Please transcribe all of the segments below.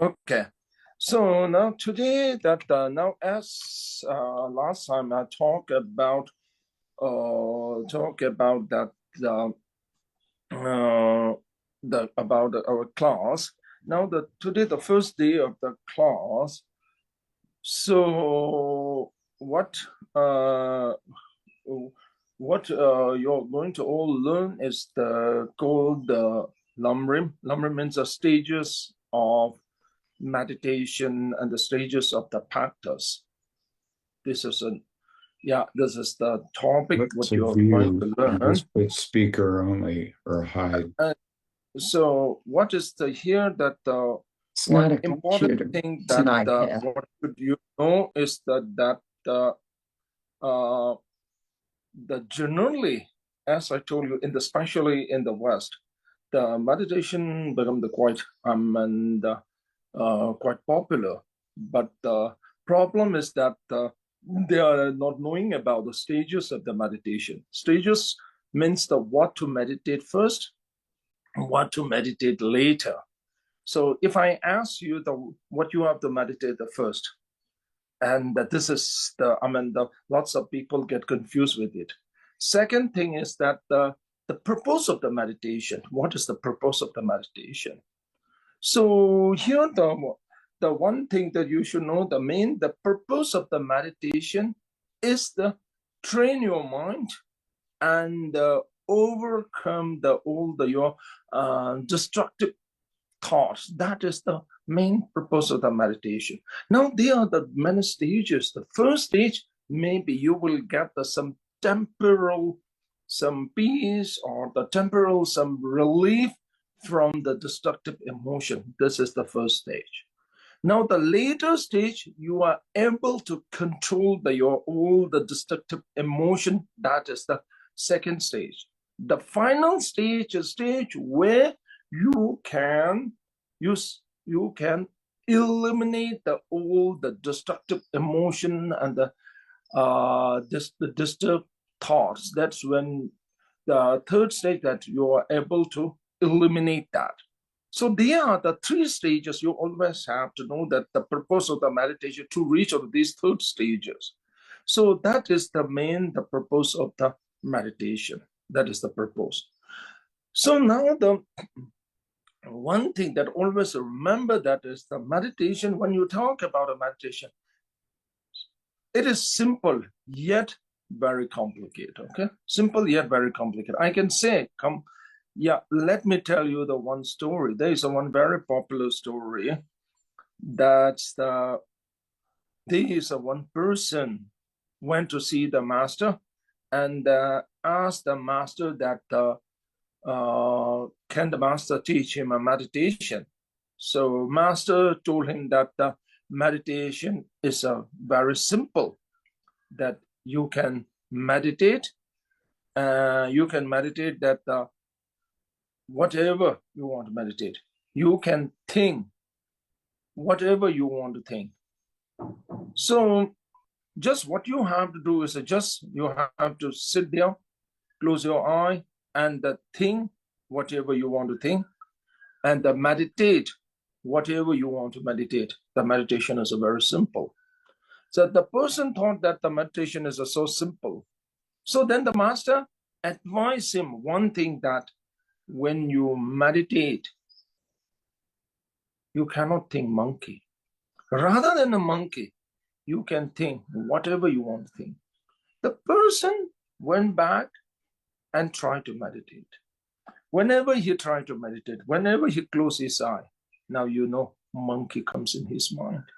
Okay, so now today that now as last time I talk about that about our class. Now today the first day of the class. So what you're going to all learn is called the Lamrim. Lamrim means the stages of meditation and the stages of the practice. This is the topic what you're going to learn. Just put speaker only or hide. So what is here that It's one not a important computer. thing It's an that iPad. what should you know is that generally, as I told you, especially in the West, the meditation become quite quite popular. But the problem is that they are not knowing about the stages of the meditation. Stages means the what to meditate first, what to meditate later. So if I ask you what you have to meditate the first, and that this is lots of people get confused with it. Second thing is that the purpose of the meditation. What is the purpose of the meditation? So here the one thing that you should know, the purpose of the meditation is to train your mind and overcome your destructive thoughts. That is the main purpose of the meditation. Now there are the many stages. The first stage, maybe you will get some temporal, some peace, or the temporal, some relief from the destructive emotion. This is the first stage. Now the later stage, you are able to control all the destructive emotion. That is the second stage. The final stage is a stage where you can eliminate all the destructive emotion and the disturbed thoughts. That's when the third stage that you are able to eliminate that. So there are the three stages. You always have to know that the purpose of the meditation to reach of these third stages. So that is the purpose of the meditation. That is the purpose. So now the one thing that always remember that is the meditation. When you talk about a meditation, it is simple yet very complicated. Okay, simple yet very complicated. I can say, let me tell you the one story. There is one very popular story. That's there is one person went to see the master and asked the master that can the master teach him a meditation? So master told him that the meditation is very simple, that you can meditate. That whatever you want to meditate. You can think whatever you want to think. So just what you have to do is you have to sit there, close your eye, and think whatever you want to think, and meditate whatever you want to meditate. The meditation is very simple. So the person thought that the meditation is so simple. So then the master advised him one thing, that when you meditate, you cannot think monkey. Rather than a monkey, you can think whatever you want to think. The person went back and tried to meditate. Whenever he tried to meditate, whenever he closed his eye, now monkey comes in his mind.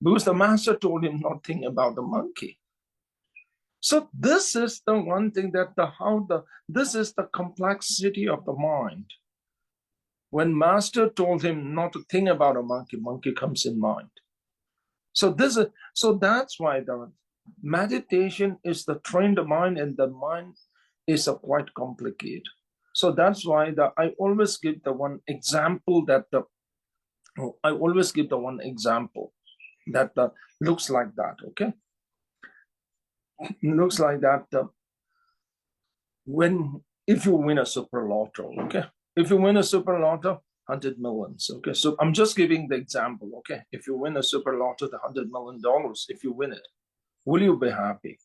Because the master told him not think about the monkey. So this is the one thing that this is the complexity of the mind. When master told him not to think about a monkey, monkey comes in mind. So that's why the meditation is the trained mind, and the mind is quite complicated. So that's why I always give the one example that looks like that. Okay, looks like that. If you win a super lotto, okay, if you win a super lotto, 100 millions. Okay, so I'm just giving the example. Okay, if you win a super lotto, the $100 million, if you win it, will you be happy?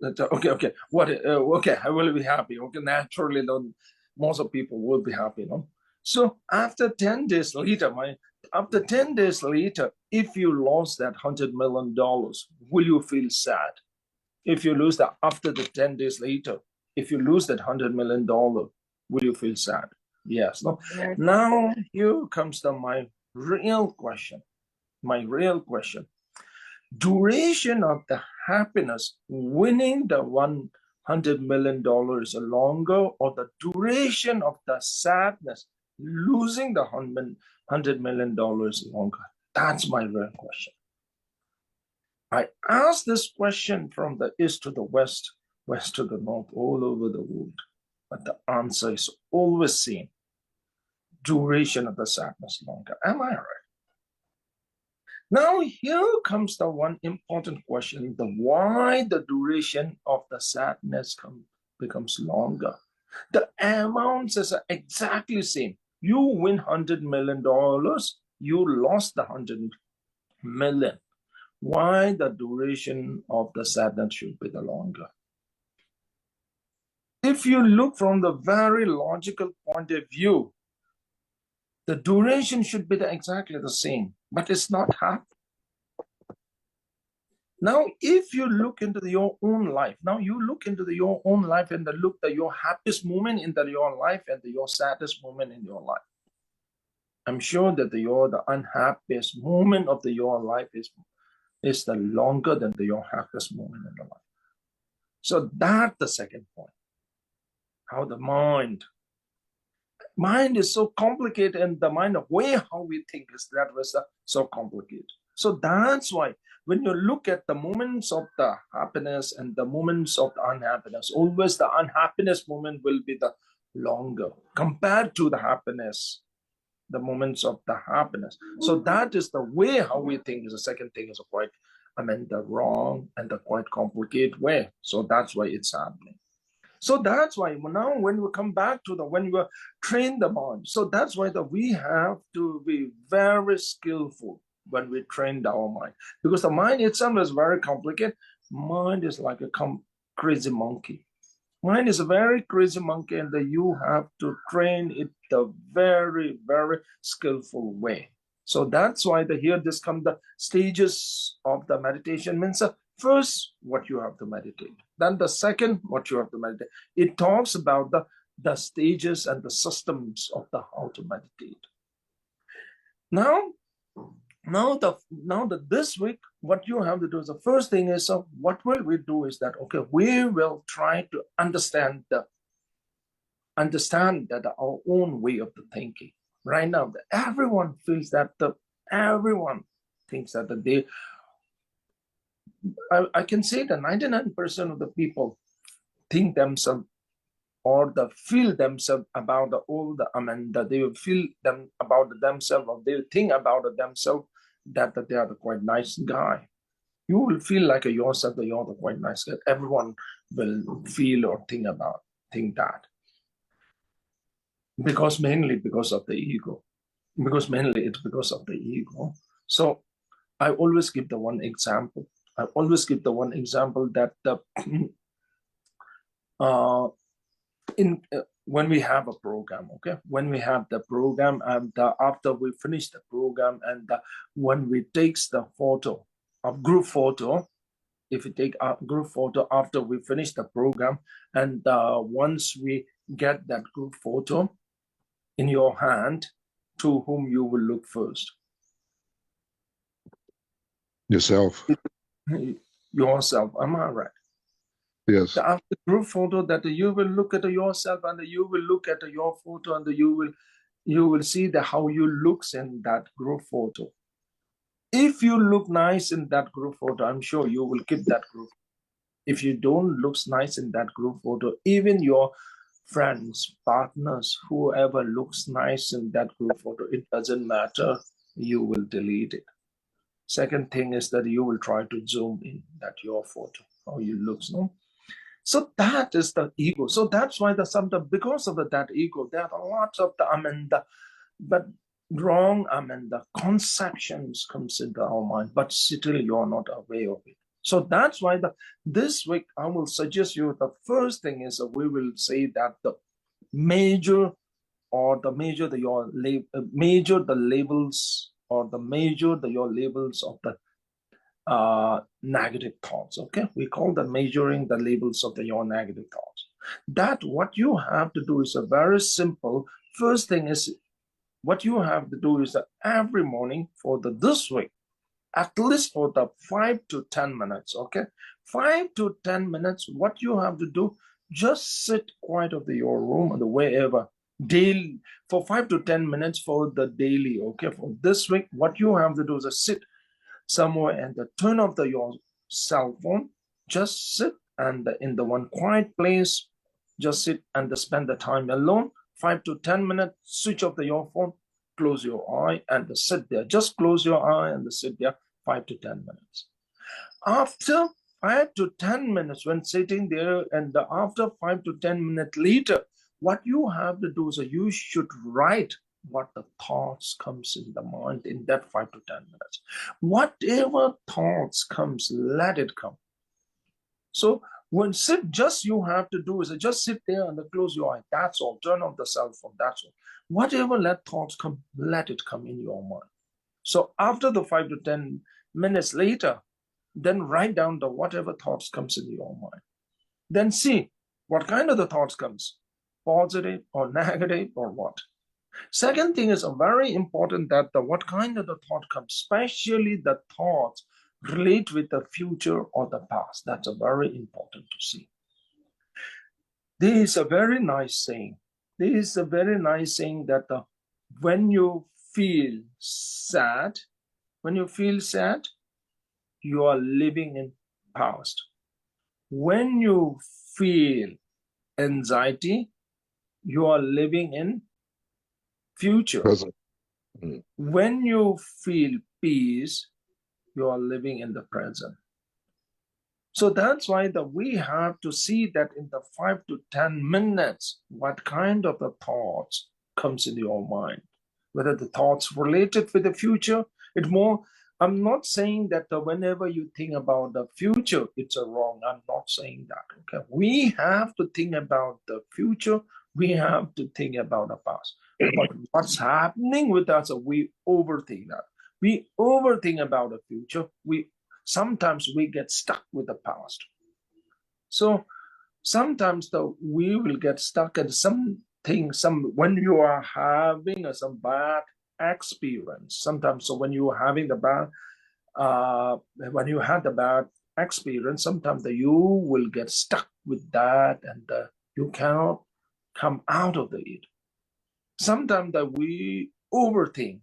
Okay, what? Okay, I will be happy. Okay, naturally, most of people will be happy, no? So after 10 days later, after 10 days later, if you lost that $100 million, will you feel sad? If you lose that after the 10 days later, if you lose that $100 million, will you feel sad? Yes, no? Now here comes my real question. My real question. Duration of the happiness, winning the $100 million longer, or the duration of the sadness, losing the $100 million longer? That's my real question. I ask this question from the east to the west, west to the north, all over the world. But the answer is always same. Duration of the sadness longer. Am I right? Now here comes the one important question, the why the duration of the sadness becomes longer. The amounts is exactly same. You win $100 million, you lost the 100 million. Why the duration of the sadness should be the longer? If you look from the very logical point of view, the duration should be exactly the same, but it's not happening. Now, if you look into your own life, now you look into your own life and look at your happiest moment in your life and your saddest moment in your life. I'm sure that the unhappiest moment of your life is the longer than your happiest moment in the life. So that's the second point. How the mind is so complicated, and the mind of way how we think is that was so complicated. So that's why when you look at the moments of the happiness and the moments of the unhappiness, always the unhappiness moment will be the longer compared to the happiness, the moments of the happiness. So that is the way how we think. Is the second thing is quite, the wrong and the quite complicated way. So that's why it's happening. So that's why now when we come back to when we train the mind, so that's why we have to be very skillful when we train our mind, because the mind itself is very complicated. Mind is like a crazy monkey. Mind is a very crazy monkey, and you have to train it the very, very skillful way. So that's why here this come the stages of the meditation means first what you have to meditate, then the second what you have to meditate. It talks about the stages and the systems of how to meditate. Now this week, what you have to do is the first thing is what will we do is that okay, we will try to understand that our own way of the thinking. Right now, everyone feels that everyone thinks that they. I can say that 99% of the people think themselves or feel themselves about all that they will feel them about themselves, or they think about themselves that they are the quite nice guy. You will feel like yourself that you're the quite nice guy. Everyone will feel or think that. Mainly because of the ego. Mainly it's because of the ego. So I always give the one example. That when we have a program, okay, when we have the program, and after we finish the program, and when we take the photo of group photo, if we take a group photo after we finish the program, and once we get that group photo in your hand, to whom you will look first? Yourself. Yourself, am I right? Yes. After group photo, that you will look at yourself, and you will look at your photo, and you will see how you looks in that group photo. If you look nice in that group photo, I'm sure you will keep that group. If you don't look nice in that group photo, even your friends, partners, whoever looks nice in that group photo, it doesn't matter, you will delete it. Second thing is that you will try to zoom in that your photo, how you looks, no? So that is the ego. So that's why sometimes because of that ego, there are lots of but wrong, the conceptions comes into our mind, but still you're not aware of it. So that's why this week I will suggest you, the first thing is that we will say that the major or the major the your major the labels or the major the your labels of the negative thoughts. Okay, we call the measuring the labels of your negative thoughts. That what you have to do is a very simple. First thing is what you have to do is that every morning for this week, at least for the 5 to 10 minutes. Okay, 5 to 10 minutes. What you have to do, just sit quiet of your room or the wherever daily for 5 to 10 minutes for the daily. Okay, for this week, what you have to do is sit somewhere and turn off your cell phone. Just sit and in the one quiet place, just sit and spend the time alone. 5 to 10 minutes, switch off your phone, close your eye and sit there. Just close your eye and sit there 5 to 10 minutes. After 5 to 10 minutes, when sitting there, and after 5 to 10 minutes later, what you have to do is you should write what the thoughts comes in the mind in that 5 to 10 minutes. Whatever thoughts comes, let it come. So when you have to do is just sit there and close your eye. That's all. Turn off the cell phone. That's all. Whatever let thoughts come, let it come in your mind. So after the 5 to 10 minutes later, then write down the whatever thoughts comes in your mind. Then see what kind of the thoughts comes, positive or negative or what. Second thing is very important that what kind of the thought comes, especially the thoughts relate with the future or the past. That's very important to see. There is a very nice saying. There is a very nice saying that when you feel sad, you are living in past. When you feel anxiety, you are living in future. Present. When you feel peace, you are living in the present. So that's why we have to see that in the 5 to 10 minutes, what kind of the thoughts comes in your mind, whether the thoughts related with the future. I'm not saying that whenever you think about the future, it's wrong. I'm not saying that. Okay, we have to think about the future. We have to think about the past. But what's happening with us? We overthink that. We overthink about the future. Sometimes we get stuck with the past. So sometimes we will get stuck at when you are having some bad experience. Sometimes when you are having when you had the bad experience, sometimes you will get stuck with that and you cannot come out of it. Sometimes we overthink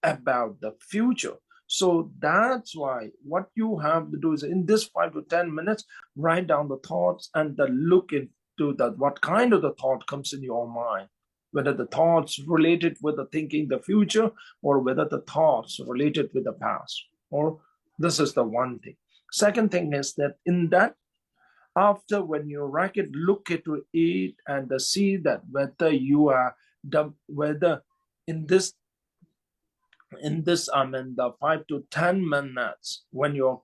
about the future. So that's why what you have to do is in this 5 to 10 minutes, write down the thoughts and look into what kind of the thought comes in your mind, whether the thoughts related with the thinking the future or whether the thoughts related with the past. Or this is the one thing. Second thing is that in that, after when you write it, look into it and see that whether you are whether in this the 5 to 10 minutes when you're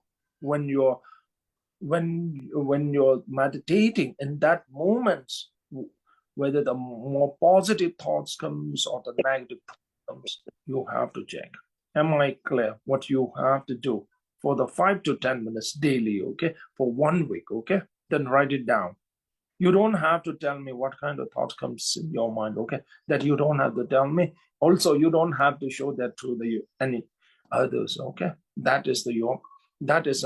meditating in that moment, whether the more positive thoughts comes or the negative thoughts comes, you have to check. Am I clear what you have to do for the 5 to 10 minutes daily? Okay, for 1 week. Okay, then write it down. You don't have to tell me what kind of thought comes in your mind. Okay, that you don't have to tell me. Also, you don't have to show that to any others. Okay, that is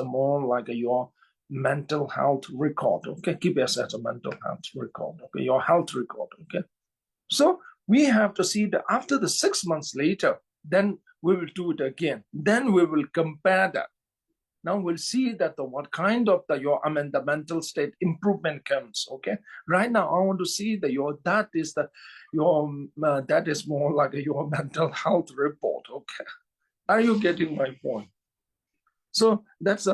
more like your mental health record. Okay, keep it as a mental health record. Okay, your health record. Okay, so we have to see that after the 6 months later, then we will do it again. Then we will compare that. Now we'll see that what kind of the mental state improvement comes. Okay, right now I want to see that is more like your mental health report. Okay, are you getting my point? So that's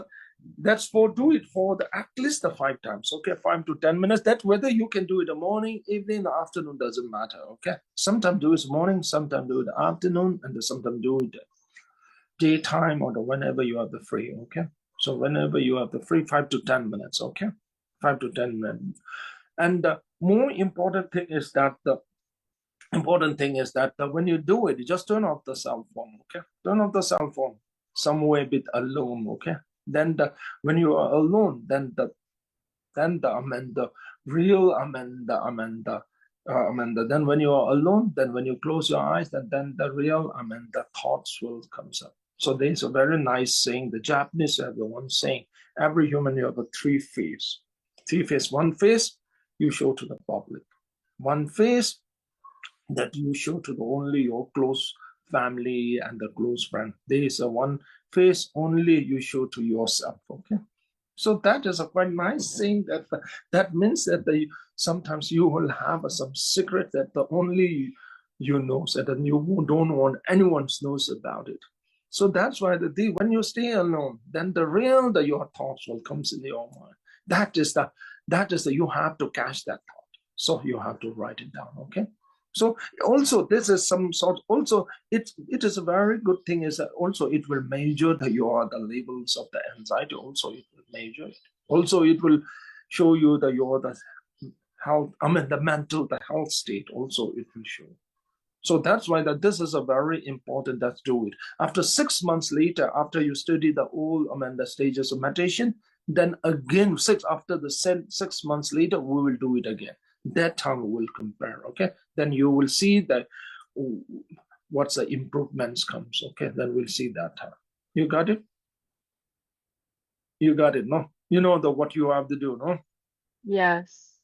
That's for do it for the at least the 5 times. Okay, 5 to 10 minutes. That whether you can do it in the morning, evening, or afternoon doesn't matter. Okay, sometimes do it morning, sometimes do it afternoon, and sometimes do it daytime or whenever you have the free. Okay, so whenever you have the free, 5 to 10 minutes. Okay, 5 to 10 minutes. And the more important thing is that when you do it, you just turn off the cell phone. Okay, turn off the cell phone somewhere a bit alone. Okay, then when you are alone, then the real then when you are alone, then when you close your eyes, then the real the thoughts will come up. So there's a very nice saying, the Japanese have the one saying, every human you have a 3 face. 3 face. One face you show to the public. One face that you show to only your close family and the close friend. There is a one face only you show to yourself. Okay. So that is a quite nice thing. That means that sometimes you will have some secret that the only you know, so that you don't want anyone knows about it. So that's why when you stay alone, then your thoughts will come in your mind. That is you have to catch that thought. So you have to write it down. Okay. So also this is some sort. Also, it is a very good thing is that also it will measure the levels of the anxiety. Also, it will measure it. Also, it will show you the health. The health state. Also, it will show. So that's why this is a very important. Let's do it. After 6 months later, after you study the stages of meditation, then again after the 6 months later, we will do it again. That time we will compare. Okay, then you will see that what's the improvements comes. Okay, then we'll see that time. You got it? You got it, no? You know what you have to do, no? Yes.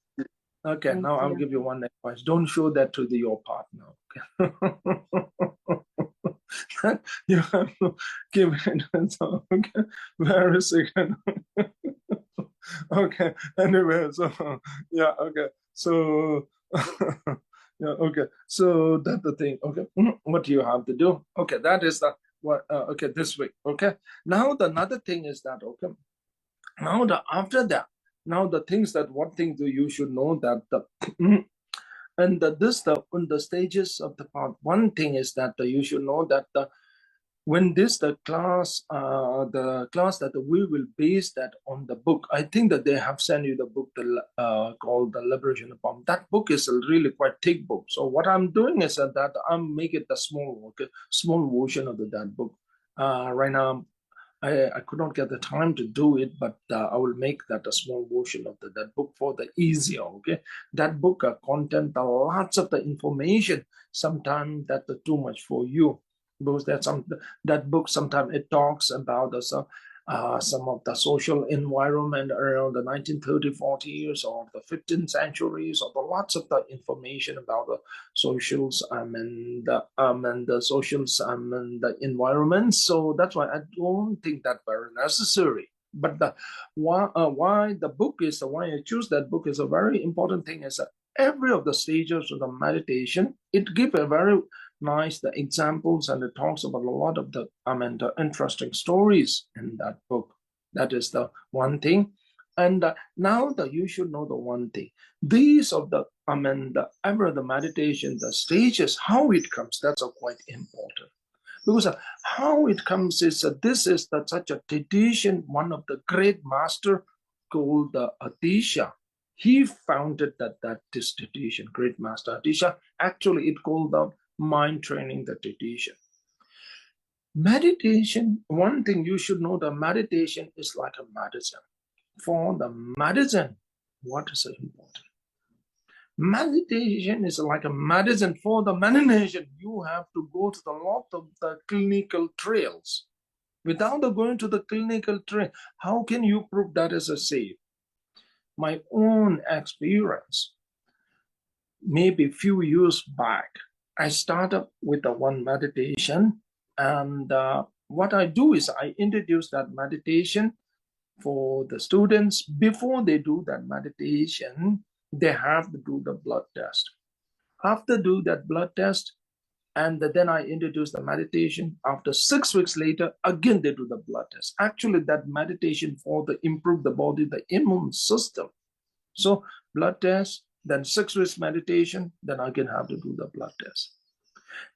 Okay, Thank now I'll you. give you one advice. Don't show that to your partner. Okay? You have to give it. Okay, very second. Okay, anyway, so yeah, okay, so yeah, okay, so that's the thing. Okay, what you have to do. Okay, that is the what. Okay, this week. Okay, now another thing is that okay. Now after that, now the things that what thing do you should know that the and in the stages of the part. One thing is that you should know that when the class that we will base that on the book. I think that they have sent you the book called The Liberation of Bomb. That book is a really quite thick book. So what I'm doing is that I'm making the small version of that book. Right now, I could not get the time to do it, but I will make that a small version of that book for the easier. Okay, that book content lots of the information. Sometimes that's too much for you because that book sometimes it talks about some of the social environment around the 1930, 40 years or the 15th centuries, or the lots of the information about the socials and the socials and the environment. So that's why I don't think that very necessary. But why the book is why I choose that book is a very important thing is that every of the stages of the meditation it gives a very nice the examples and it talks about a lot of the interesting stories in that book. That is the one thing. And now that you should know the one thing, these of the the meditation, the stages, how it comes, that's quite important. Because how it comes is this is such a tradition. One of the great master called Atisha. He founded this tradition, great master Atisha. Actually, it called out mind training the tradition. Meditation, one thing you should know, the meditation is like a medicine. For the medicine, what is important? Meditation is like a medicine. For the meditation, you have to go to the lot of the clinical trials. Without going to the clinical trial, how can you prove that is a safe? My own experience, maybe a few years back, I started with the one meditation, and what I do is I introduce that meditation for the students. Before they do that meditation, they have to do the blood test. After do that blood test, And then I introduce the meditation. After 6 weeks later, again they do the blood test. Actually, that meditation for the improve the body, the immune system. So blood test, then 6 weeks meditation, then again have to do the blood test.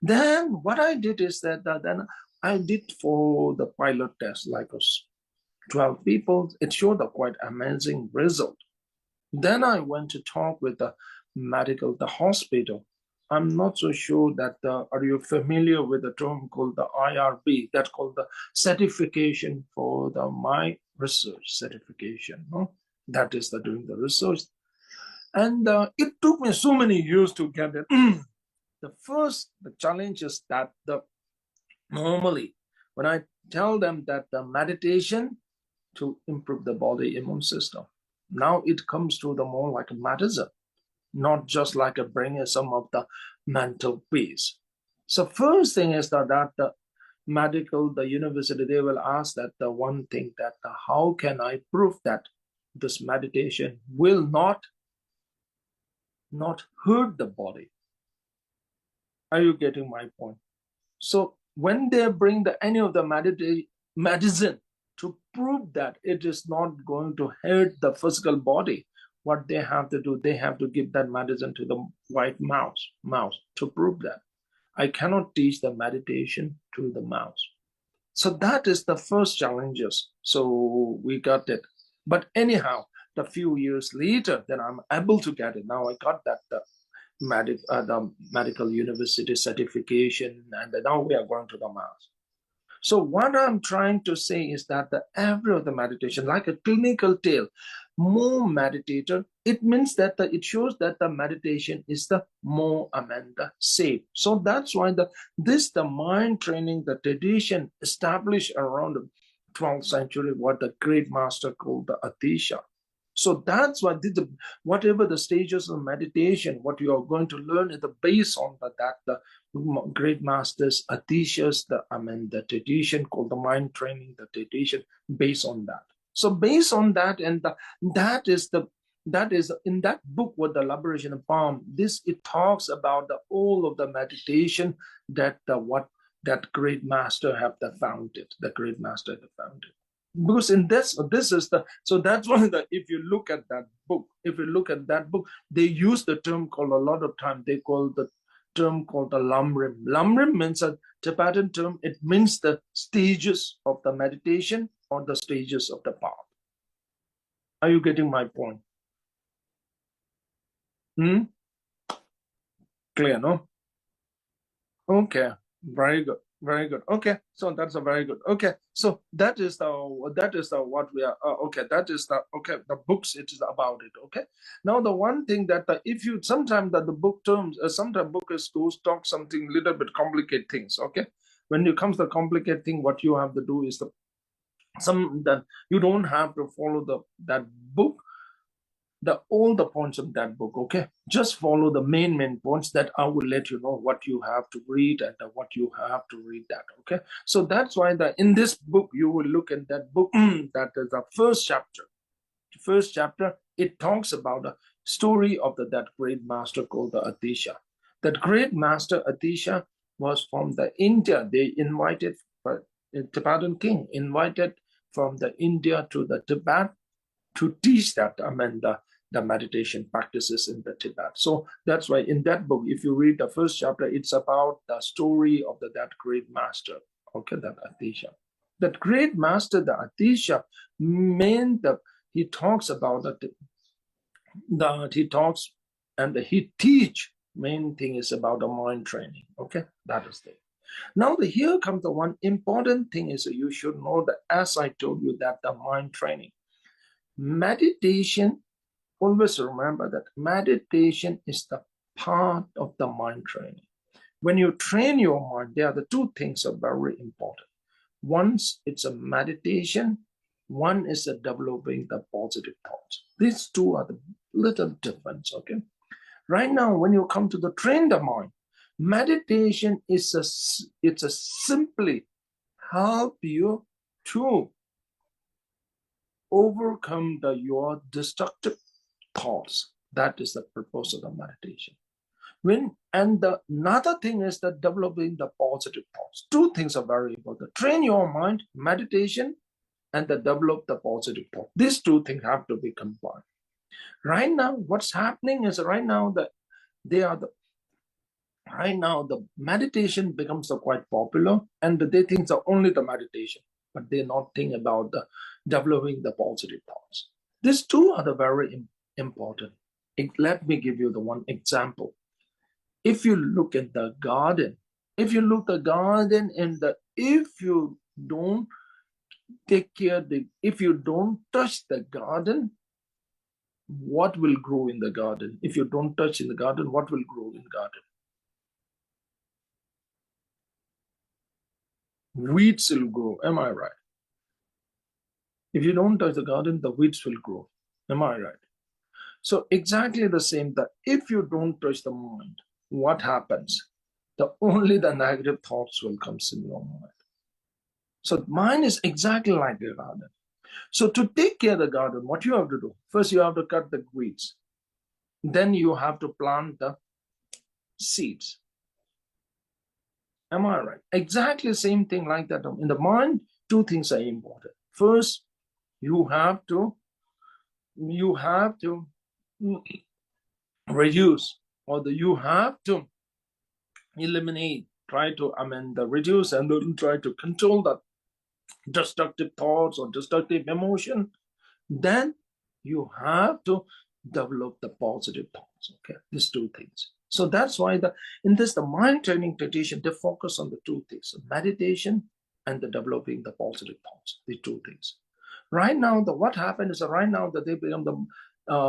Then what I did is that then I did for the pilot test, like 12 people. It showed a quite amazing result. Then I went to talk with the hospital. I'm not so sure that, are you familiar with the term called the IRB? That's called the certification for the my research certification. No? That is the doing the research. And it took me so many years to get it. The challenge is that normally when I tell them that the meditation to improve the body immune system, now it comes to the more like a medicine, not just like a bringing some of the mental peace. So first thing is that the the university, they will ask that the one thing that how can I prove that this meditation will not hurt the body? Are you getting my point? So when they bring any of the medicine to prove that it is not going to hurt the physical body, what they have to do, they have to give that medicine to the white mouse to prove that. I cannot teach the meditation to the mouse. So that is the first challenges. So we got it. But anyhow, a few years later, then I'm able to get it. Now I got that the medical university certification, and now we are going to the Mars. So what I'm trying to say is that every of the meditation, like a clinical tale, more meditator, it means that it shows that the meditation is the more safe. So that's why the mind training, the tradition established around the 12th century, what the great master called the Atisha. So that's why whatever the stages of meditation, what you are going to learn is based on the great masters, Atishas, the tradition called the mind training, the tradition based on that. So based on that, and that is in that book with the Liberation of Palm, it talks about all of the meditation that that great master have founded, the great master have founded. Because in this is so that's one of if you look at that book, they use the term called a lot of time, they call the term called the Lamrim. Lamrim means a Tibetan term. It means the stages of the meditation or the stages of the path. Are you getting my point? Clear, no? Okay, very good. Very good. Okay, so that's a very good. Okay, so that is the what we are. Okay, that is the books. It is about it. Okay. Now the one thing that if you sometimes that the book terms, sometimes book is goes talk something little bit complicated things. Okay, when it comes to complicated thing, what you have to do is that you don't have to follow that book. All the points of that book, okay? Just follow the main points that I will let you know what you have to read and what you have to read that, okay? So that's why in this book, you will look at that book, that is the first chapter. The first chapter, it talks about the story of that great master called the Atisha. That great master Atisha was from the India. They invited, Tibetan king invited from the India to the Tibet to teach that, the meditation practices in the Tibet. So that's why in that book, if you read the first chapter, it's about the story of that great master, okay, that Atisha. That great master, the Atisha, he talks about he teach, main thing is about the mind training, okay, that is it. Now here comes the one important thing is you should know that, as I told you, that the mind training. Meditation, always remember that meditation is the part of the mind training. When you train your mind, there are the two things are very important. Once it's a meditation, one is developing the positive thoughts. These two are the little difference, okay? Right now, when you come to the train the mind, meditation is simply help you to overcome your destructive thoughts. That is the purpose of the meditation. Another thing is that developing the positive thoughts. Two things are very important. Train your mind, meditation, and develop the positive thought. These two things have to be combined. Right now, what's happening is right now the meditation becomes quite popular, and they think it's only the meditation, but they not think about the developing the positive thoughts. These two are the very important. Let me give you the one example. If you look at the garden, if you don't take care, if you don't touch the garden, what will grow in the garden? If you don't touch in the garden, what will grow in the garden? Weeds will grow. Am I right? If you don't touch the garden, the weeds will grow. Am I right? So exactly the same, that if you don't touch the mind, what happens? Only the negative thoughts will come in your mind. So mind is exactly like the garden. So to take care of the garden, what you have to do? First, you have to cut the weeds. Then you have to plant the seeds. Am I right? Exactly the same thing like that. In the mind, two things are important. First, you have to reduce, or you have to eliminate, try to reduce and then try to control the destructive thoughts or destructive emotion. Then you have to develop the positive thoughts. Okay, these two things. So that's why the mind training tradition, they focus on the two things: meditation and the developing the positive thoughts. The two things. Right now, what happened is that right now that they become the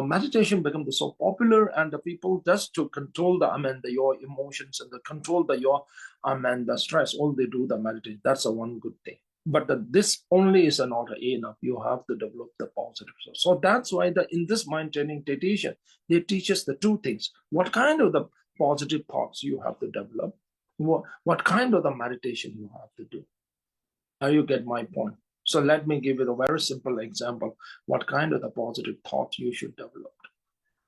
meditation become so popular, and the people just to control your emotions and control the stress. All they do the meditation. That's a one good thing. But this only is not enough. You have to develop the positive. So that's why in this mind training tradition, they teach us the two things: what kind of the positive thoughts you have to develop, what kind of the meditation you have to do. Now you get my point. So let me give you a very simple example. What kind of the positive thought you should develop?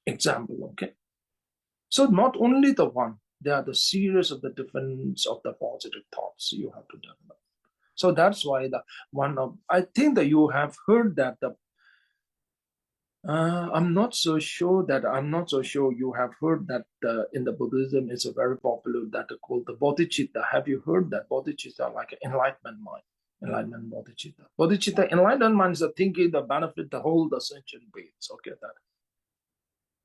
Example, okay? So not only the one, there are the series of the different of the positive thoughts you have to develop. So that's why I think that you have heard that I'm not so sure you have heard that in the Buddhism it's a very popular that called the bodhicitta. Have you heard that? Bodhicitta, like an enlightenment mind. Enlightenment bodhicitta. Bodhicitta, enlightenment mind is a thinking the benefit the whole the sentient beings. Okay,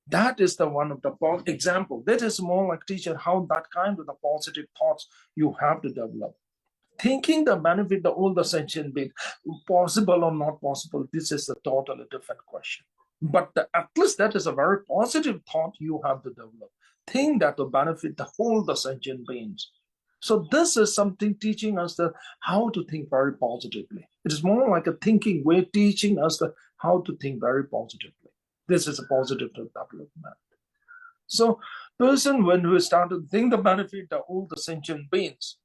that is the one of the example. That is more like teaching how that kind of the positive thoughts you have to develop. Thinking the benefit the all the sentient beings, possible or not possible, this is a totally different question. But at least that is a very positive thought you have to develop. Think that to benefit the whole the sentient beings. So this is something teaching us how to think very positively. It is more like a thinking way, teaching us how to think very positively. This is a positive development. So person when we start to think the benefit of all the sentient beings,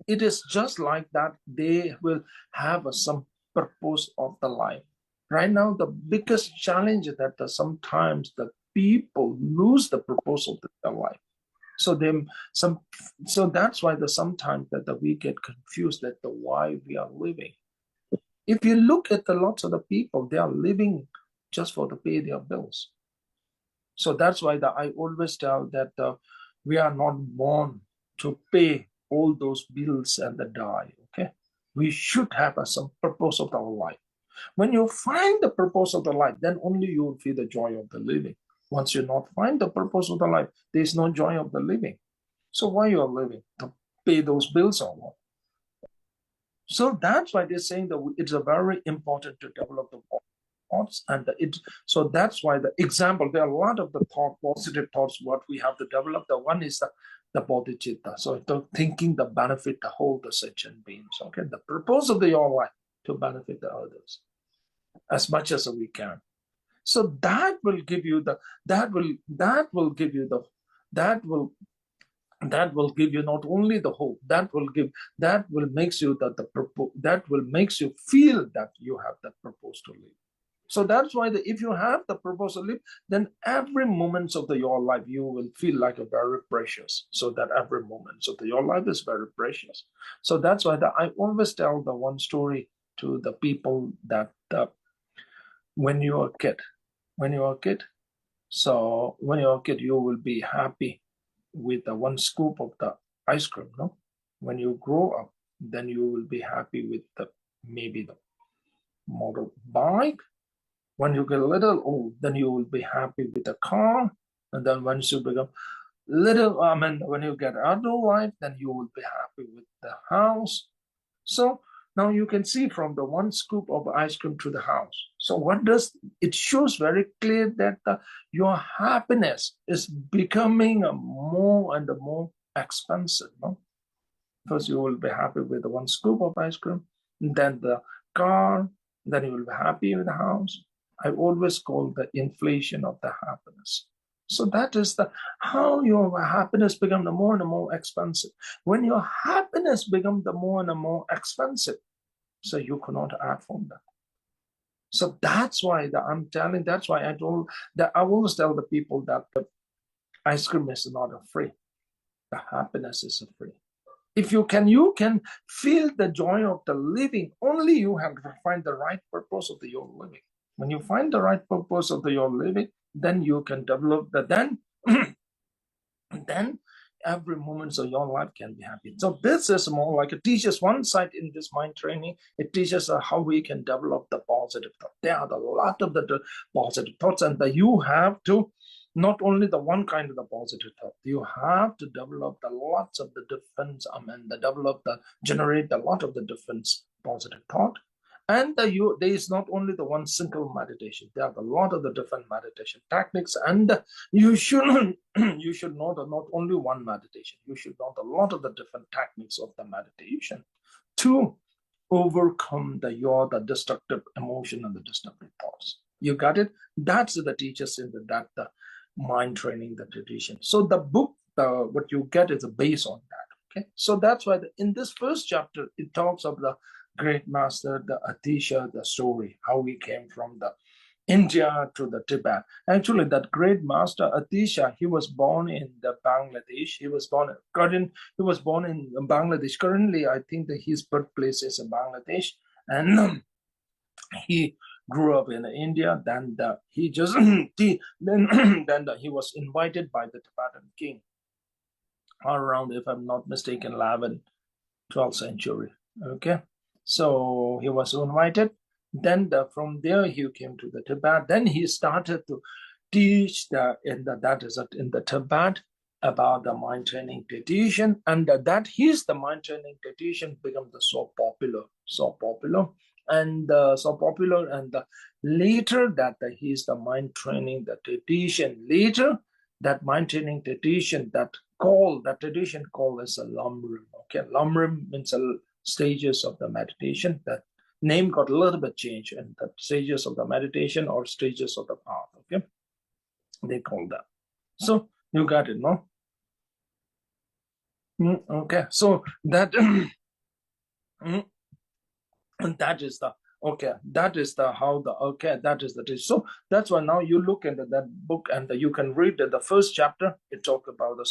it is just like that they will have some purpose of the life. Right now, the biggest challenge is that sometimes the people lose the purpose of their life. So that's why sometimes that we get confused that why we are living. If you look at the lots of the people, they are living just for to pay their bills. So that's why I always tell that we are not born to pay all those bills and die. Okay, we should have some purpose of our life. When you find the purpose of the life, then only you will feel the joy of the living. Once you not find the purpose of the life, there is no joy of the living. So why you are living? To pay those bills or what? So that's why they're saying that it's a very important to develop the thoughts, and so that's why the example, there are a lot of the positive thoughts what we have to develop. The one is the bodhicitta. So thinking the benefit the whole the sentient beings. Okay, the purpose of your life to benefit the others as much as we can. So that will give you that will give you not only the hope, that will makes you that will makes you feel that you have that purpose to live. So that's why if you have the purpose of life, then every moment of your life, you will feel like a very precious. So that every moment of your life is very precious. So that's why I always tell the one story to the people that when you're a kid, so when you're a kid, you will be happy with the one scoop of the ice cream, no? When you grow up, then you will be happy with maybe the motorbike. When you get a little old, then you will be happy with the car. And then once you become when you get adult life, then you will be happy with the house. So now you can see from the one scoop of ice cream to the house. So what does it shows very clear that your happiness is becoming more and more expensive. No? First, you will be happy with the one scoop of ice cream, then the car, then you will be happy with the house. I always call the inflation of the happiness. So that is how your happiness becomes more and more expensive. When your happiness becomes the more and more expensive, so you cannot afford that. So that's why that's why I always tell the people that the ice cream is not a free. The happiness is a free. If you can feel the joy of the living, only you have to find the right purpose of your living. When you find the right purpose of your living, then you can develop then every moment of your life can be happy. So this is more like it teaches one side in this mind training. It teaches how we can develop the positive thought. There are a lot of the positive thoughts, and that you have to not only the one kind of the positive thought. You have to develop the lots of the different, generate a lot of the different positive thought. And there is not only the one single meditation. There are a lot of the different meditation techniques, and you should you should know not only one meditation. You should know a lot of the different techniques of the meditation to overcome the destructive emotion and the destructive thoughts. You got it? That's the teachers in the mind training, the tradition. So the book, what you get is based on that. Okay, so that's why in this first chapter it talks of the great master, the Atisha, the story, how he came from the India to the Tibet. Actually, that great master Atisha, he was born in the Bangladesh. He was born in Bangladesh. Currently, I think that his birthplace is in Bangladesh, and he grew up in India. Then he just then he was invited by the Tibetan king around, if I'm not mistaken, 12th century. Okay, so he was invited. Then from there he came to the Tibet. Then he started to teach in the Tibet about the mind training tradition, and that the mind training tradition became so popular, and later that he's the mind training the tradition. Later that mind training tradition that tradition called as a Lamrim. Okay, Lamrim means stages of the meditation. That name got a little bit changed, and the stages of the meditation or stages of the path. Okay, they call that. So you got it, no? Okay, so that that is the that is the so that's why now you look into that book, and you can read the first chapter. It talk about the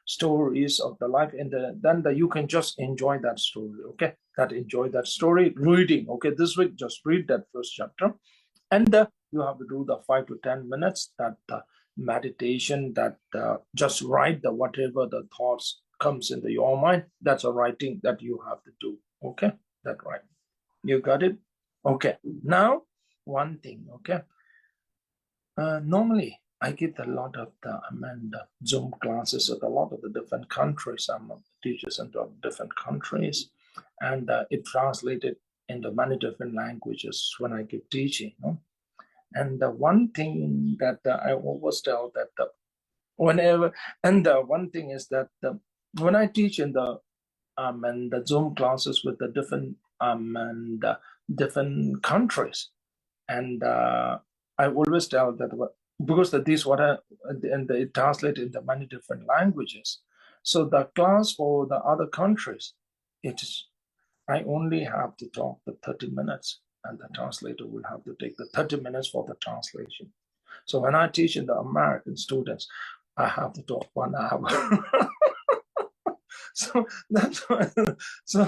stories of the life, and then you can just enjoy that story. Okay, enjoy that story reading. Okay, this week just read that first chapter, and you have to do the 5 to 10 minutes that meditation, that just write the whatever the thoughts comes into your mind. That's a writing that you have to do. Okay, that right. You got it? Okay. Now, one thing, okay. Normally, I give a lot of the Zoom classes at a lot of the different countries. I'm teachers in different countries, and it translated into many different languages when I give teaching. No? And the one thing that I always tell that whenever, and the one thing is that when I teach in the Zoom classes with the different different countries, and I always tell that because it translated into many different languages. So the class for the other countries, I only have to talk for 30 minutes. and the translator will have to take the 30 minutes for the translation. So when I teach in the American students, I have to talk 1 hour. So that's why. So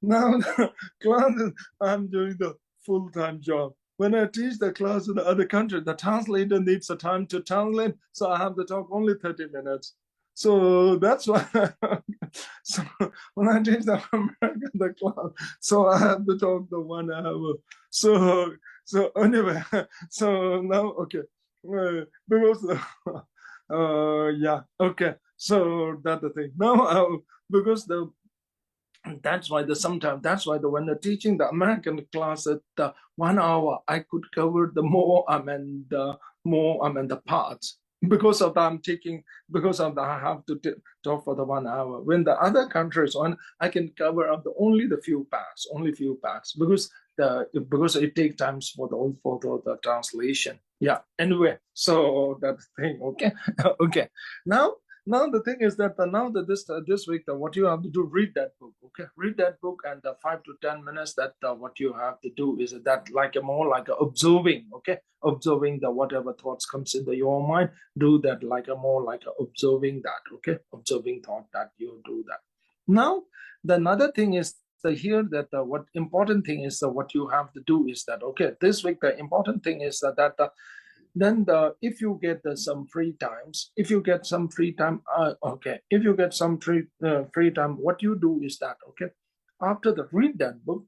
now the class, I'm doing the full-time job. When I teach the class in the other country, the translator needs the time to translate, so I have to talk only 30 minutes. So that's why. So when I teach the American the class, so I have to talk the 1 hour. So anyway, so now okay, because yeah, okay. So that's the thing. Now because that's why when they're teaching the American class at 1 hour, I could cover the the parts. Because of that, I have to talk for the 1 hour. When the other countries on, I can cover up only few parts, because it takes time for the translation. Yeah. Anyway, so that's the thing. Okay. Okay. Now the thing is that this week, what you have to do, read that book. Okay, read that book, and 5 to 10 minutes. That what you have to do is that more like observing. Okay, observing the whatever thoughts comes into your mind. Do that more like observing that. Okay, observing thought that you do that. Now the another thing is here that what important thing is what you have to do is that, okay, this week the important thing is that then if you get some free times, if you get some free time, free time, what you do is that, okay, after the read that book,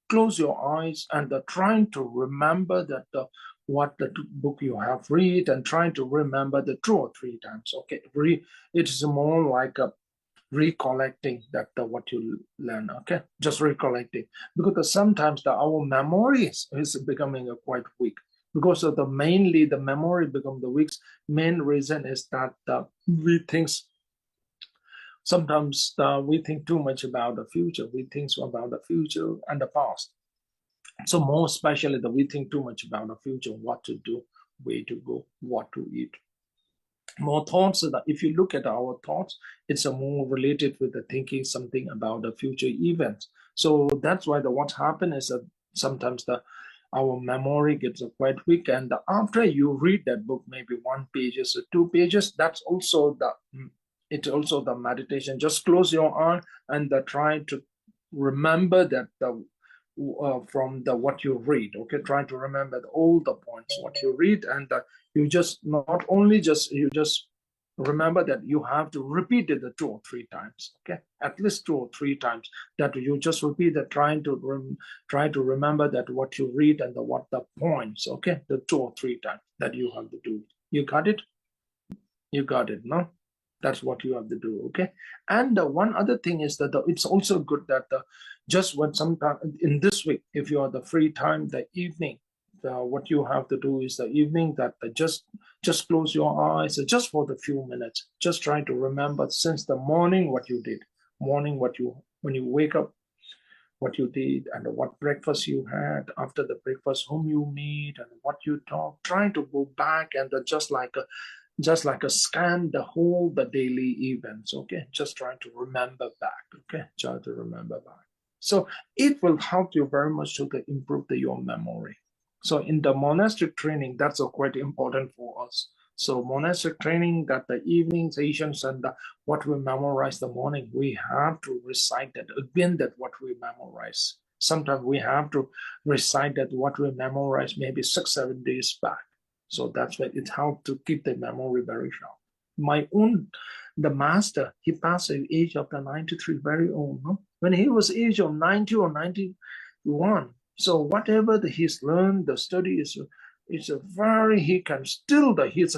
close your eyes and trying to remember that what the book you have read, and trying to remember the 2 or 3 times. Okay, it is more like recollecting that what you learn. Okay, just recollecting, because sometimes our memory is becoming quite weak, because of mainly the memory become the weak. Main reason is that sometimes we think too much about the future. We think about the future and the past. So more especially that we think too much about the future, what to do, where to go, what to eat. More thoughts, so that if you look at our thoughts, it's more related with the thinking something about the future events. So that's why what's happened is that sometimes our memory gets quite weak, and after you read that book, maybe 1 page or 2 pages, that's also the meditation. Just close your eye and try to remember that from what you read. Okay, try to remember all the points what you read, and you just not only you just remember that you have to repeat it 2 or 3 times. Okay, at least 2 or 3 times, that you just repeat that, trying to remember that what you read and what the points. Okay, the 2 or 3 times that you have to do. You got it? You got it, no? That's what you have to do. Okay. And one other thing is that it's also good that just when sometime in this week, if you are the free time, the evening, what you have to do is the evening that just close your eyes just for the few minutes. Just try to remember since the morning what you did, morning when you wake up, what you did, and what breakfast you had, after the breakfast whom you meet and what you talk. Trying to go back and just like a scan the daily events. Okay, just trying to remember back. Okay, try to remember back. So it will help you very much to improve your memory. So in the monastic training, that's quite important for us. So monastic training, that the evening sessions and what we memorize the morning, we have to recite that again, that what we memorize. Sometimes we have to recite that what we memorize maybe 6-7 days back. So that's why it helps to keep the memory very sharp. The master, he passed at the age of 93, very old. No? When he was age of 90 or 91, so whatever he's learned, the study is his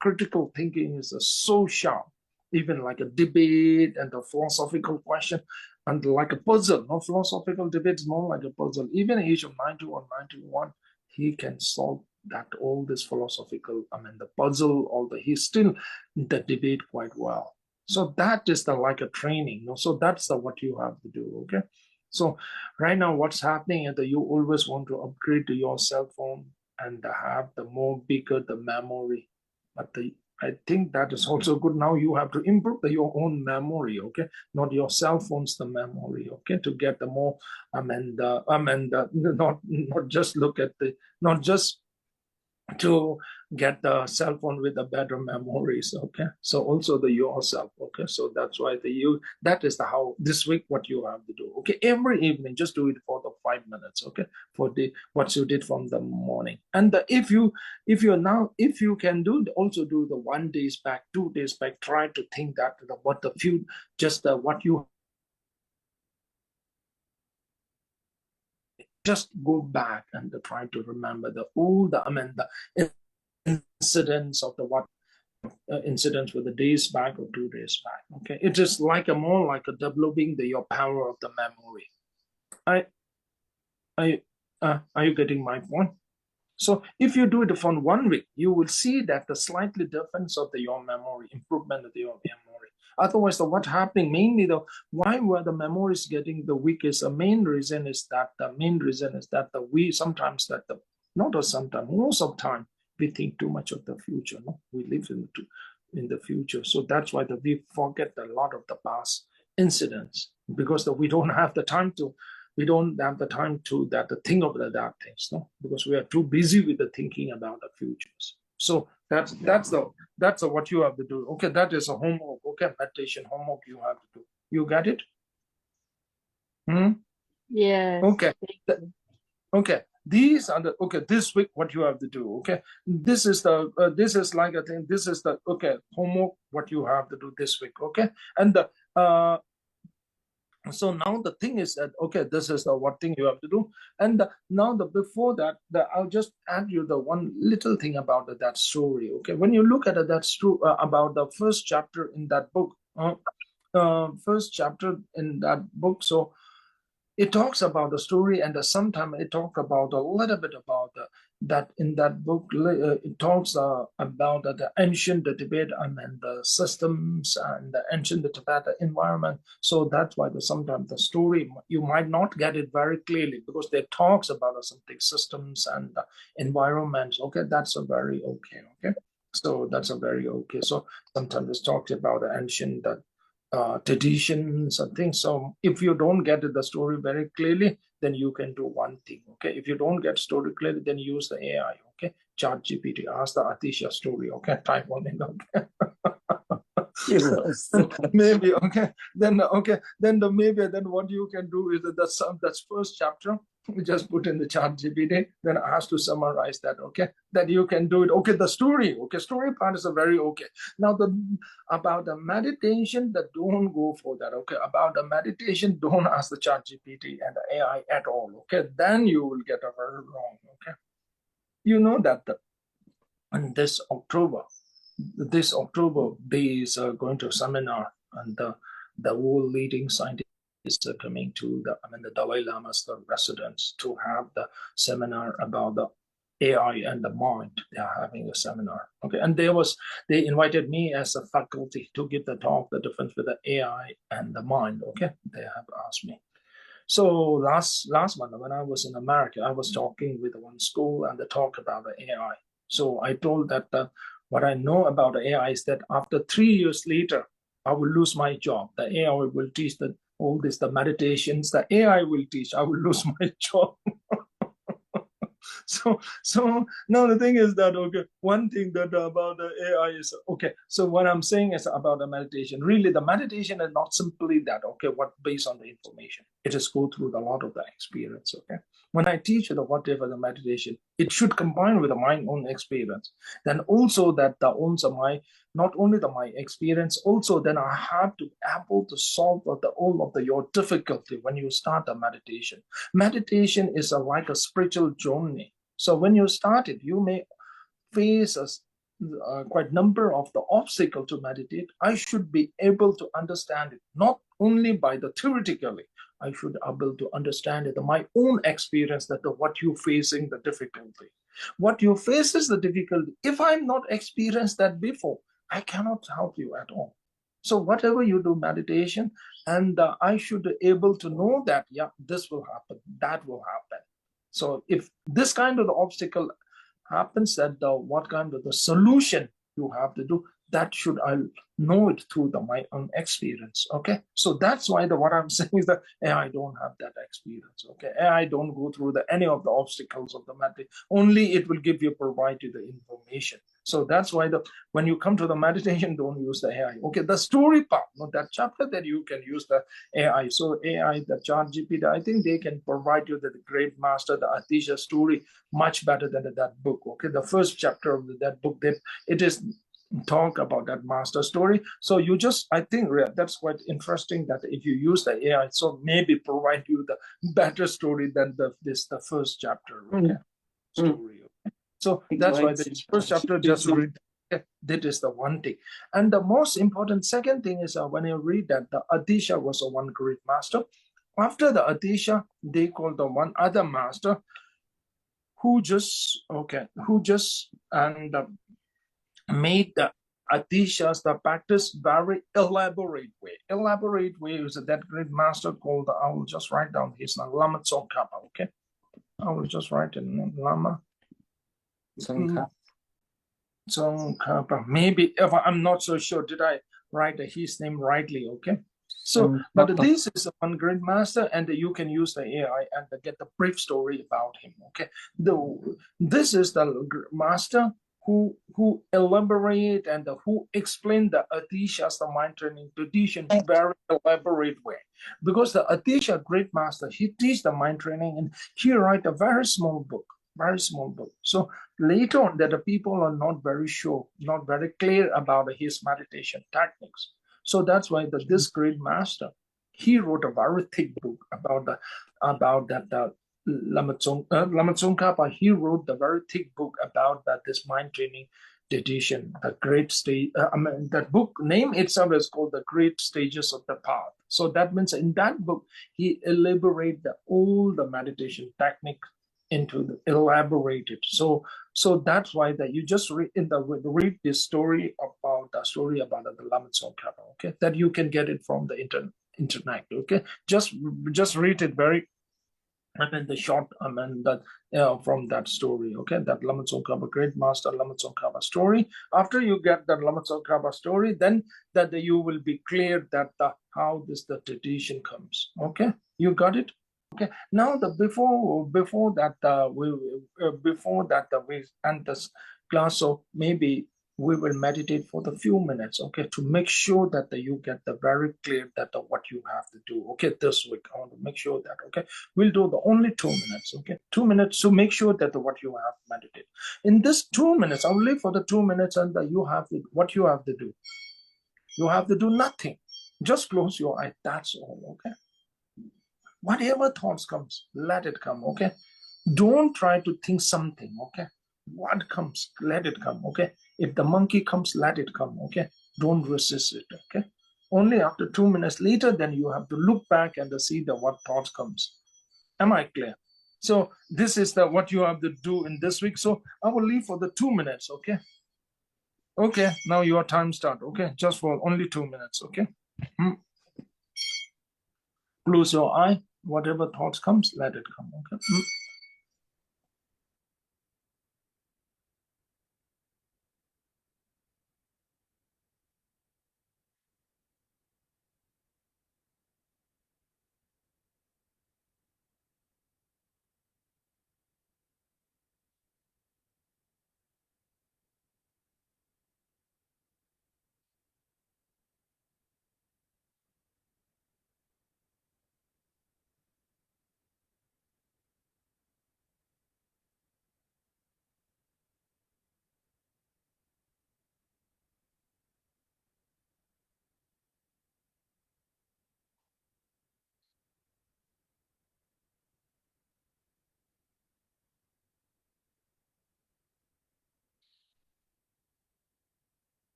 critical thinking is so sharp, even like a debate and a philosophical question, and like a puzzle. No, philosophical debate is more like a puzzle. Even at the age of 90 or 91, he can solve that all this philosophical, the puzzle, he's still the debate quite well. So that is like a training. So that's what you have to do. Okay. So right now, what's happening is that you always want to upgrade to your cell phone and have the more bigger the memory. But I think that is also good. Now you have to improve your own memory, okay? Not your cell phone's the memory, okay? To get the more, not just look at not just to get the cell phone with the better memories, okay? So also the yourself, okay? So that's why that is the how this week what you have to do, okay? Every evening, just do it for the 5 minutes, okay? For what you did from the morning. And if you can do also do the 1 days back, 2 days back, try to think that what the few just what you just go back and try to remember the incidents of the what incidents with the days back or 2 days back. Okay, it is like more like a developing your power of the memory. Are you getting my point? So if you do it for 1 week, you will see that the slightly difference of your memory, improvement of your memory. Otherwise, what happening mainly why were the memories getting the weakest? The main reason is that we sometimes sometimes most of the time we think too much of the future. No, we live in the future, so that's why we forget a lot of the past incidents because we don't have the time to think of that things, no, because we are too busy with the thinking about the futures. So that's what you have to do. Okay, that is a homework. Okay, meditation homework you have to do. You get it? Yes. Okay. Okay. These are this week what you have to do. Okay, this is like a thing. This is the homework what you have to do this week. Okay, and so now the thing is that this is the what thing you have to do, and now before that I'll just add you the one little thing about that story. Okay, when you look at that story about the first chapter in that book, so it talks about the story, and sometimes it talks about a little bit about that in that book. It talks about the ancient Tibet and the systems and the ancient Tibet environment. So that's why sometimes the story you might not get it very clearly because they talks about something systems and environments. Okay, that's a very okay. Okay, so that's a very okay. So sometimes it talks about the ancient traditions and things. So if you don't get the story very clearly, then you can do one thing. Okay, if you don't get story clearly, then use the AI. Okay, Chat GPT, ask the Atisha story. Okay, type on it. Okay. Maybe then what you can do is that's first chapter. We just put in the Chat GPT, then I have to summarize that. Okay, that you can do it. Okay, the story. Okay, story part is a very okay. Now about the meditation, that don't go for that. Okay, about the meditation, don't ask the Chat GPT and the AI at all. Okay, then you will get a very wrong. Okay, you know that on this October they is going to a seminar, and the world leading scientists are coming to the Dalai Lama's residence to have the seminar about the AI and the mind. They are having a seminar. Okay, and they invited me as a faculty to give the talk, the difference with the AI and the mind. Okay, they have asked me. So last month when I was in America, I was talking with one school and they talk about the AI. So I told that what I know about the AI is that after 3 years later, I will lose my job. The AI will teach all the meditations. The AI will teach. I will lose my job. So now the thing is that one thing that about the AI is so what I'm saying is about the meditation. Really, the meditation is not simply that what based on the information. It is go through a lot of the experience. When I teach whatever the meditation, it should combine with my own experience. Then also that not only my experience, also then I have to able to solve all of your difficulty when you start the meditation. Meditation is like a spiritual journey. So when you start it, you may face quite number of the obstacle to meditate. I should be able to understand it, not only by the theoretically. I should be able to understand it, my own experience that what you're facing, the difficulty. What you face is the difficulty. If I'm not experienced that before, I cannot help you at all. So whatever you do meditation, and I should be able to know that, this will happen, that will happen. So if this kind of the obstacle happens, that what kind of the solution you have to do, that should I know it through my own experience. Okay, so that's why what I'm saying is that I don't have that experience. Okay, I don't go through any of the obstacles of the meditation. Only it will provide you the information. So that's why when you come to the meditation, don't use the AI. Okay, the story part, not that chapter, that you can use the AI. So AI, the ChatGPT, I think they can provide you the great master, the Atisha story much better than that book. Okay, the first chapter of that book, it is talk about that master story. So I think that's quite interesting that if you use the AI, so maybe provide you the better story than the first chapter. Okay, story. Okay? So that's why the first chapter just read. That is the one thing. And the most important second thing is when you read that the Adisha was a one great master. After the Adisha, they call the one other master who just made the Atishas, the practice, very elaborate way. Elaborate way is that great master called, I will just write down his name, Lama Tsongkhapa, okay? I will just write it, Lama Tsongkhapa. Maybe, if I'm not so sure, did I write his name rightly, okay? So, but this is one great master, and you can use the AI and get the brief story about him, okay? This is the master who elaborate and who explain the Atisha's the mind training tradition very elaborate way. Because the Atisha great master, he teach the mind training and he write a very small book. So later on that the people are not very sure, not very clear about his meditation techniques. So that's why this great master, he wrote a very thick book about that Lama Tsongkhapa. He wrote the very thick book about this mind training tradition, the great stage. That book name itself is called The Great Stages of the Path. So that means in that book, he elaborated all the meditation technique into the elaborated. So that's why that you just read this story about the Lama Tsongkhapa, okay? That you can get it from the internet, okay? Just read it very, the short, from that story, okay? That Lama Tsongkhapa, great master Lama Tsongkhapa story. After you get that Lama Tsongkhapa story, then that you will be clear that how the tradition comes, okay? You got it? Okay. Now before that we end this class, so maybe we will meditate for the few minutes, okay, to make sure that you get the very clear that what you have to do, okay, this week. I want to make sure that, okay, we'll do the only 2 minutes, okay, 2 minutes to make sure that what you have meditated. In this 2 minutes, I'll leave for the 2 minutes, and what you have to do. You have to do nothing. Just close your eye. That's all, okay. Whatever thoughts comes, let it come, okay? Don't try to think something, okay? What comes, let it come, okay? If the monkey comes, let it come, okay? Don't resist it, okay? Only after 2 minutes later, then you have to look back and see what thoughts comes. Am I clear? So this is what you have to do in this week. So I will leave for the 2 minutes, okay? Okay, now your time start, okay? Just for only 2 minutes, okay? Close your eye. Whatever thoughts comes, let it come, okay?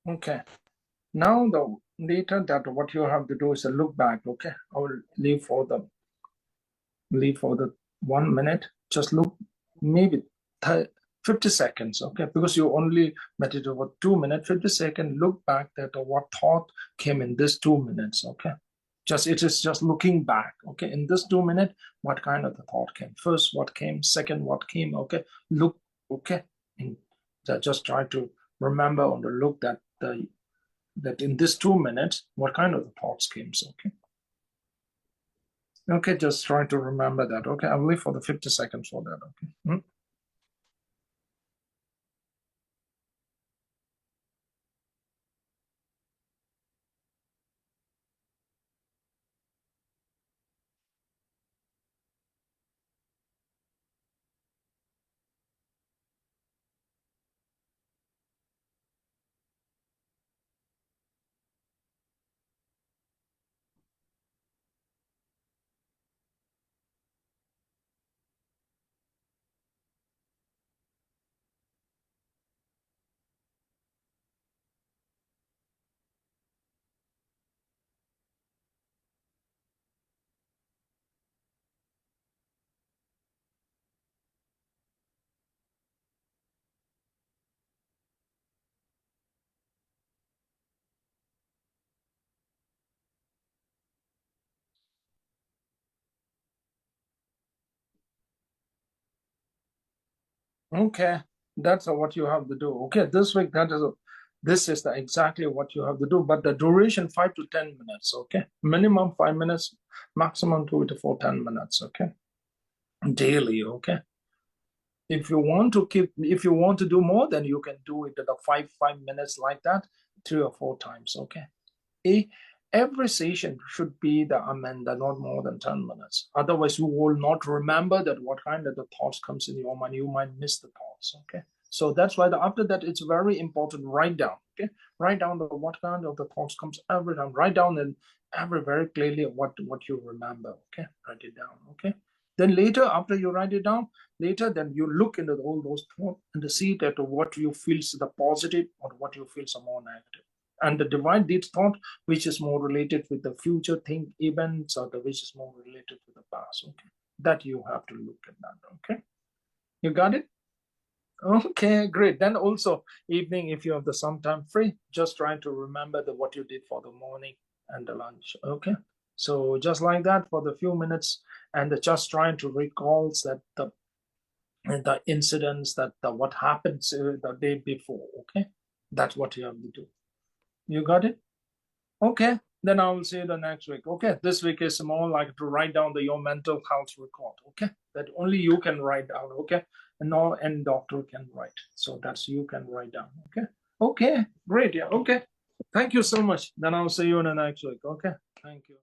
Okay. Now the later that what you have to do is a look back. Okay. I will leave for the 1 minute. Just look maybe 50 seconds. Okay. Because you only meditate over 2 minutes, 50 seconds, look back that what thought came in this 2 minutes. Okay. It is just looking back. Okay. In this 2 minutes, what kind of the thought came? First, what came? Second, what came? Okay. Look. Okay. And just try to remember on the look that in this 2 minutes, what kind of the thoughts came. Okay. Okay, just try to remember that. Okay, I'll leave for the 50 seconds for that. Okay. Okay, that's what you have to do. Okay, this week this is exactly what you have to do. But the duration 5 to 10 minutes. Okay, minimum 5 minutes, maximum 2 to 4 10 minutes. Okay, daily. Okay. If you want to do more, then you can do it at the 5 minutes like that, 3 or 4 times. Okay. Every session should be the amenda, not more than 10 minutes. Otherwise, you will not remember that what kind of the thoughts comes in your mind. You might miss the thoughts. Okay. So that's why after that, it's very important. Write down. Okay. Write down what kind of the thoughts comes every time. Write down and very clearly what you remember. Okay. Write it down. Okay. Then later, after you write it down, then you look into all those thoughts and see that what you feel is the positive or what you feel is more negative. And divide this thought which is more related with the future thing events or which is more related to the past. Okay, that you have to look at that. Okay, you got it. Okay, great. Then also evening, if you have the some time free, just try to remember what you did for the morning and the lunch. Okay, so just like that for the few minutes, and just trying to recall that the incidents that what happened the day before. Okay, that's what you have to do. You got it. Okay, then I will see you the next week. Okay, this week is more like to write down your mental health record. Okay, that only you can write down. Okay, and no and doctor can write. So that's you can write down. Okay. Okay, great. Yeah. Okay. Thank you so much. Then I'll see you in the next week. Okay. Thank you.